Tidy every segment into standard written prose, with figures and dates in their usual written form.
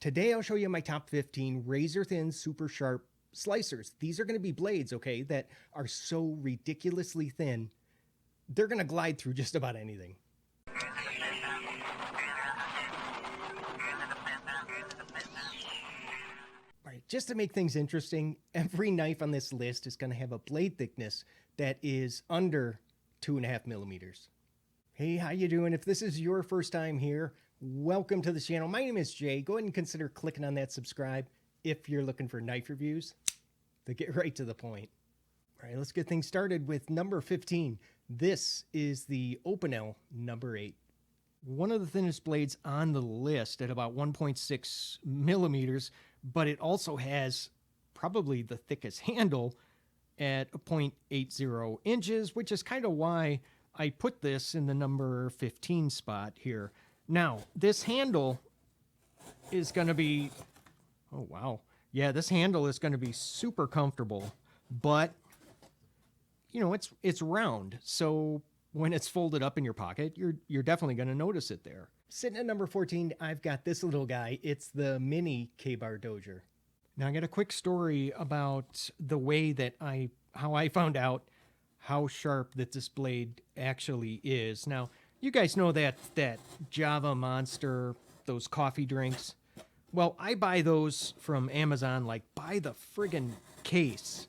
Today I'll show you my top 15 razor thin super sharp slicers. These are going to be blades, okay, that are so ridiculously thin, they're going to glide through just about anything. All right, just to make things interesting, every knife on this list is going to have a blade thickness that is under 2.5 millimeters. Hey, how you doing? If this is your first time here, welcome to the channel. My name is Jay. Go ahead and consider clicking on that subscribe if you're looking for knife reviews that get right to the point. All right, let's get things started with number 15. This is the Opinel number 8. One of the thinnest blades on the list at about 1.6 millimeters, but it also has probably the thickest handle at 0.80 inches, which is kind of why I put this in the number 15 spot here. Now, this handle is going to be, oh wow, yeah, this handle is going to be super comfortable, but you know, it's round, so when it's folded up in your pocket, you're definitely going to notice it there. Sitting at number 14, I've got this little guy. It's the mini K-Bar Dozer. Now, I got a quick story about the way that how I found out how sharp that this blade actually is. Now, you guys know that Java Monster, those coffee drinks. Well, I buy those from Amazon, like by the friggin' case.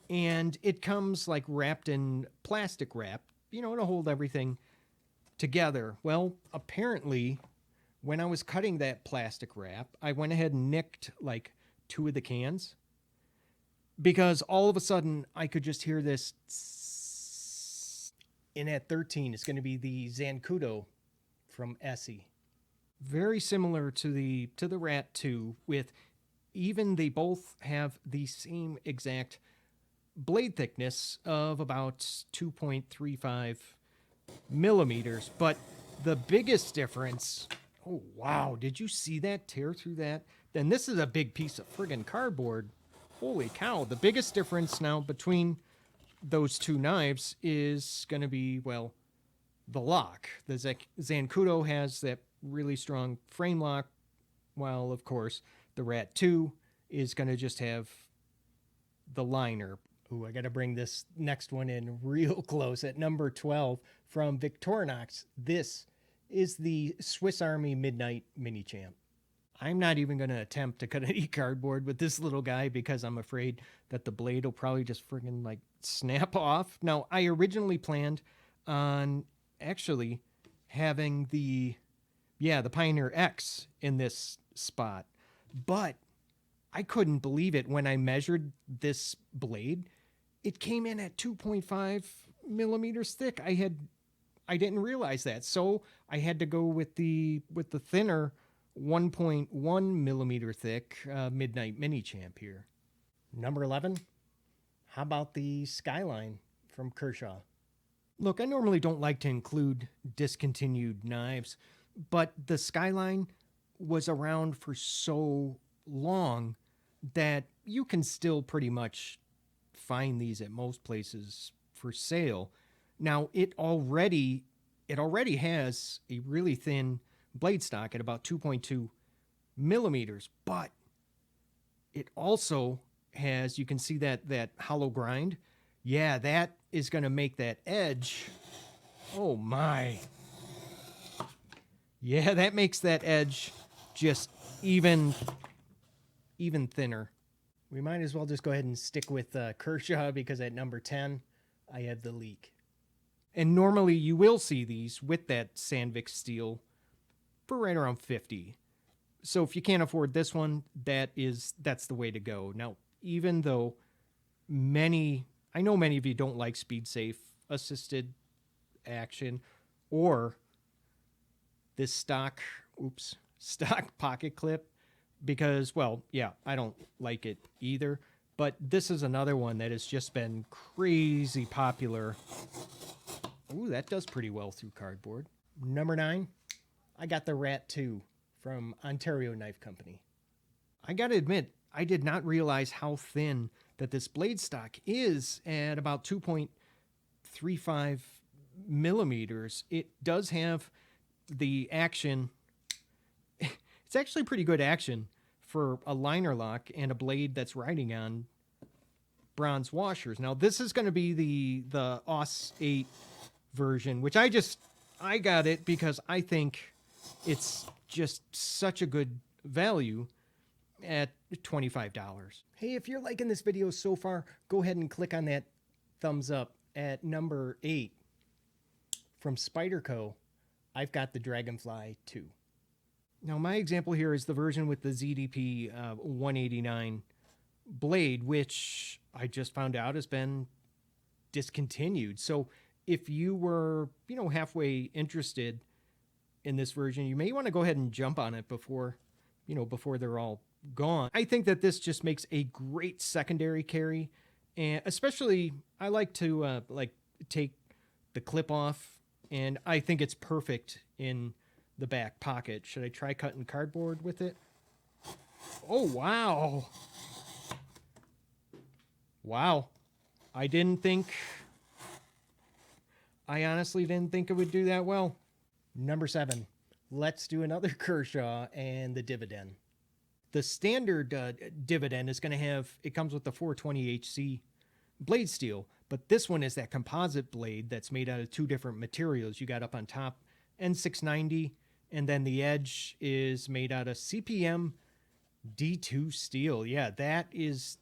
And it comes like wrapped in plastic wrap, you know, to hold everything together. Well, apparently, when I was cutting that plastic wrap, I went ahead and nicked like 2 of the cans. Because all of a sudden, I could just hear this. And at 13, it's going to be the Zancudo from Essie. Very similar to the Rat 2, with even they both have the same exact blade thickness of about 2.35 millimeters. But the biggest difference, oh wow, did you see that tear through that? Then this is a big piece of friggin' cardboard. Holy cow. The biggest difference now between those two knives is going to be, well, the lock. The Zancudo has that really strong frame lock, while, of course, the Rat 2 is going to just have the liner. Ooh, I got to bring this next one in real close at number 12 from Victorinox. This is the Swiss Army Midnight Mini Champ. I'm not even going to attempt to cut any cardboard with this little guy because I'm afraid that the blade will probably just friggin' like snap off. Now, I originally planned on actually having the Pioneer X in this spot, but I couldn't believe it when I measured this blade. It came in at 2.5 millimeters thick. I didn't realize that, so I had to go with the thinner 1.1 millimeter thick Midnight Mini Champ here. Number 11, how about the Skyline from Kershaw? Look, I normally don't like to include discontinued knives, but the Skyline was around for so long that you can still pretty much find these at most places for sale. Now, it already has a really thin blade stock at about 2.2 millimeters, but it also has, you can see that hollow grind. Yeah, that is going to make that edge. Oh my. Yeah, that makes that edge just even thinner. We might as well just go ahead and stick with Kershaw because at number 10, I have the Leak. And normally you will see these with that Sandvik steel for right around 50. So if you can't afford this one, that's the way to go. Now, even though I know many of you don't like speed safe assisted action or this stock pocket clip because, well, yeah, I don't like it either. But this is another one that has just been crazy popular. Ooh, that does pretty well through cardboard. Number 9, I got the Rat 2 from Ontario Knife Company. I got to admit, I did not realize how thin that this blade stock is at about 2.35 millimeters. It does have the action. It's actually pretty good action for a liner lock and a blade that's riding on bronze washers. Now, this is going to be the AUS 8 version, which I got it because I think it's just such a good value at $25. Hey, if you're liking this video so far, go ahead and click on that thumbs up at number 8 from Spyderco. I've got the Dragonfly 2. Now, my example here is the version with the ZDP 189 blade, which I just found out has been discontinued. So if you were, halfway interested in this version, you may want to go ahead and jump on it before they're all gone. I think that this just makes a great secondary carry, and especially I like to take the clip off, and I think it's perfect in the back pocket. Should I try cutting cardboard with it? Oh, wow. Wow. I honestly didn't think it would do that well. Number 7, let's do another Kershaw and the Dividend. The standard Dividend is going to it comes with the 420HC blade steel, but this one is that composite blade that's made out of 2 different materials. You got up on top N690, and then the edge is made out of CPM D2 steel. Yeah, that's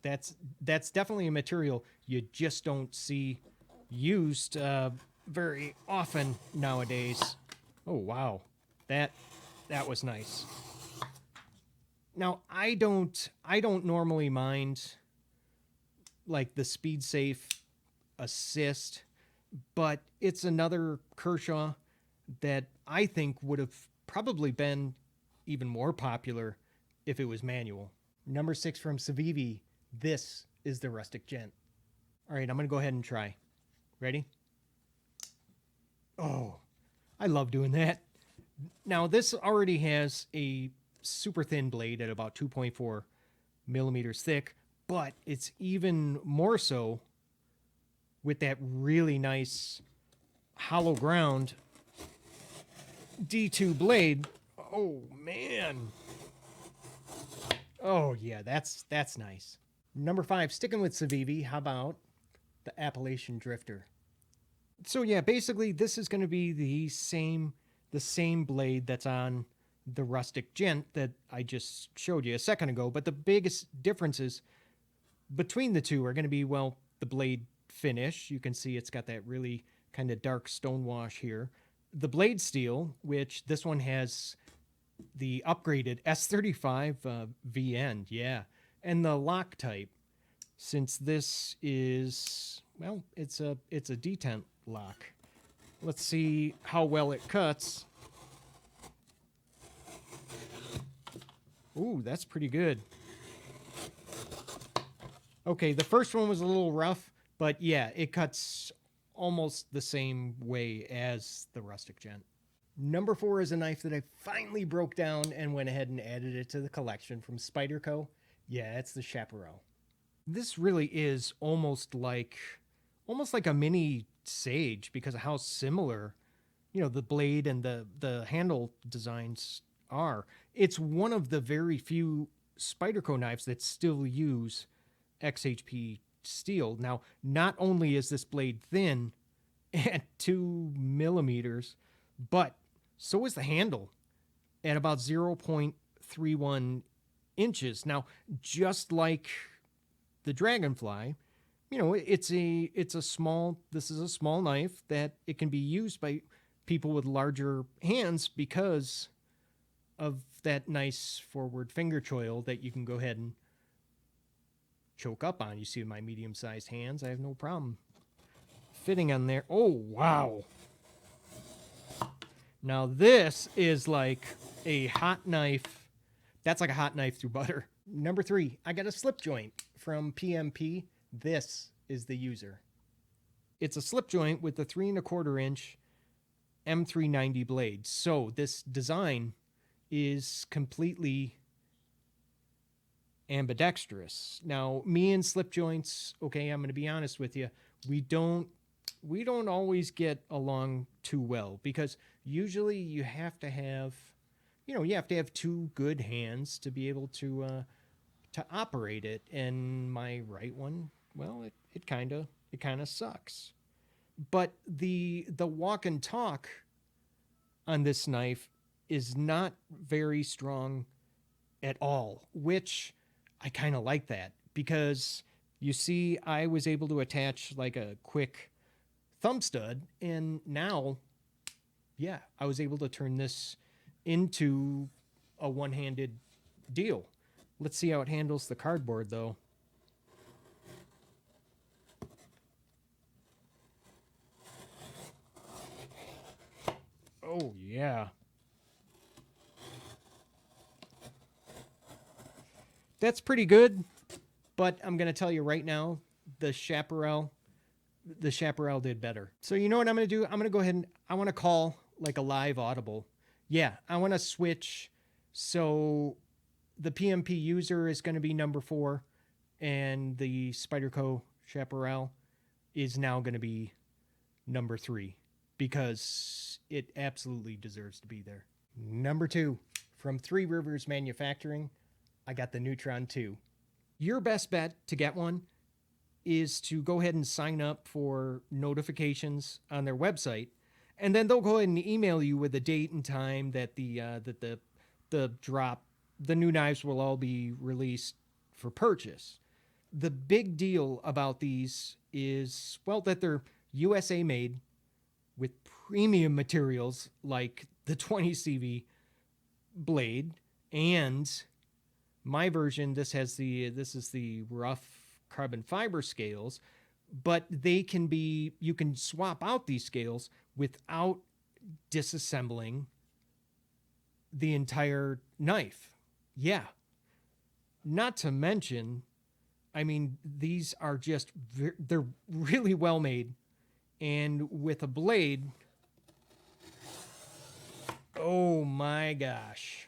definitely a material you just don't see used very often nowadays. Oh, wow. That was nice. Now, I don't normally mind like the Speed Safe assist, but it's another Kershaw that I think would have probably been even more popular if it was manual. Number 6 from Savi. This is the Rustic Gent. All right, I'm going to go ahead and try. Ready? Oh, I love doing that. Now, this already has a super thin blade at about 2.4 millimeters thick, but it's even more so with that really nice hollow ground D2 blade. Oh, man. Oh, yeah, that's nice. Number 5, sticking with Savi, how about the Appalachian Drifter? So, yeah, basically, this is going to be the same blade that's on the Rustic Gent that I just showed you a second ago, but the biggest differences between the two are going to be, well, the blade finish. You can see it's got that really kind of dark stonewash here. The blade steel, which this one has the upgraded S35 V end, yeah. And the lock type, since this is, well, it's a detent lock. Let's see how well it cuts. Ooh, that's pretty good. Okay, the first one was a little rough, but yeah, it cuts almost the same way as the Rustic Gent. Number 4 is a knife that I finally broke down and went ahead and added it to the collection from Spyderco. Yeah, it's the Chaperone. This really is almost like a mini Sage because of how similar, the blade and the handle designs are. It's one of the very few Spyderco knives that still use XHP steel. Now, not only is this blade thin at 2 millimeters, but so is the handle at about 0.31 inches. Now, just like the Dragonfly, this is a small knife that it can be used by people with larger hands because of that nice forward finger choil that you can go ahead and choke up on. You see my medium-sized hands. I have no problem fitting on there. Oh, wow. Now this is like a hot knife. That's like a hot knife through butter. Number 3, I got a slip joint from PMP. This is the user. It's a slip joint with the 3 1/4 inch M390 blade. So this design is completely ambidextrous. Now, me and slip joints, okay, I'm going to be honest with you, we don't always get along too well because usually you have to have you know, you have to have two good hands to be able to operate it. And my right one, well, it kind of sucks. But the walk and talk on this knife is not very strong at all, which I kind of like that, because you see I was able to attach like a quick thumb stud, and now, yeah, I was able to turn this into a one-handed deal. Let's see how it handles the cardboard, though. Oh, yeah. That's pretty good, but I'm going to tell you right now, the chaparral did better. So you know what I'm going to do? I'm going to go ahead and I want to call like a live audible. Yeah, I want to switch. So the PMP user is going to be number 4, and the Spyderco chaparral is now going to be number 3, because it absolutely deserves to be there. Number 2, from Three Rivers Manufacturing, I got the Neutron 2. Your best bet to get one is to go ahead and sign up for notifications on their website, and then they'll go ahead and email you with the date and time that the new knives will all be released for purchase. The big deal about these is, well, that they're USA made with premium materials like the 20 CV blade, and my version, this is the rough carbon fiber scales, but you can swap out these scales without disassembling the entire knife. Yeah. Not to mention, I mean, these are just, they're really well made. And with a blade, oh my gosh.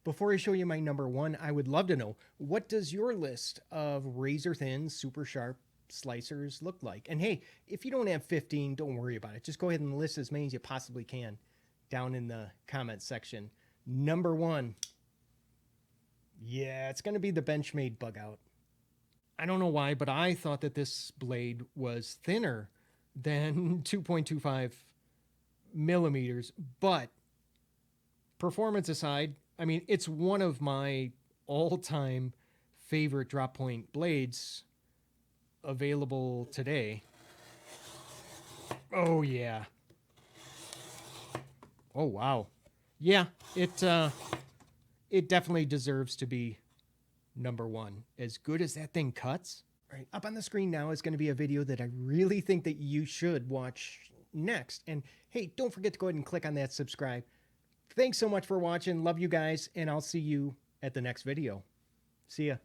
Before I show you my number 1, I would love to know, what does your list of razor thin, super sharp slicers look like? And hey, if you don't have 15, don't worry about it. Just go ahead and list as many as you possibly can down in the comments section. Number 1. Yeah, it's going to be the Benchmade Bugout. I don't know why, but I thought that this blade was thinner than 2.25 millimeters. But performance aside, I mean, it's one of my all-time favorite drop point blades available today. Oh, yeah. Oh, wow. Yeah, it definitely deserves to be number 1. As good as that thing cuts. All right, up on the screen now is going to be a video that I really think that you should watch next. And hey, don't forget to go ahead and click on that subscribe. Thanks so much for watching. Love you guys, and I'll see you at the next video. See ya.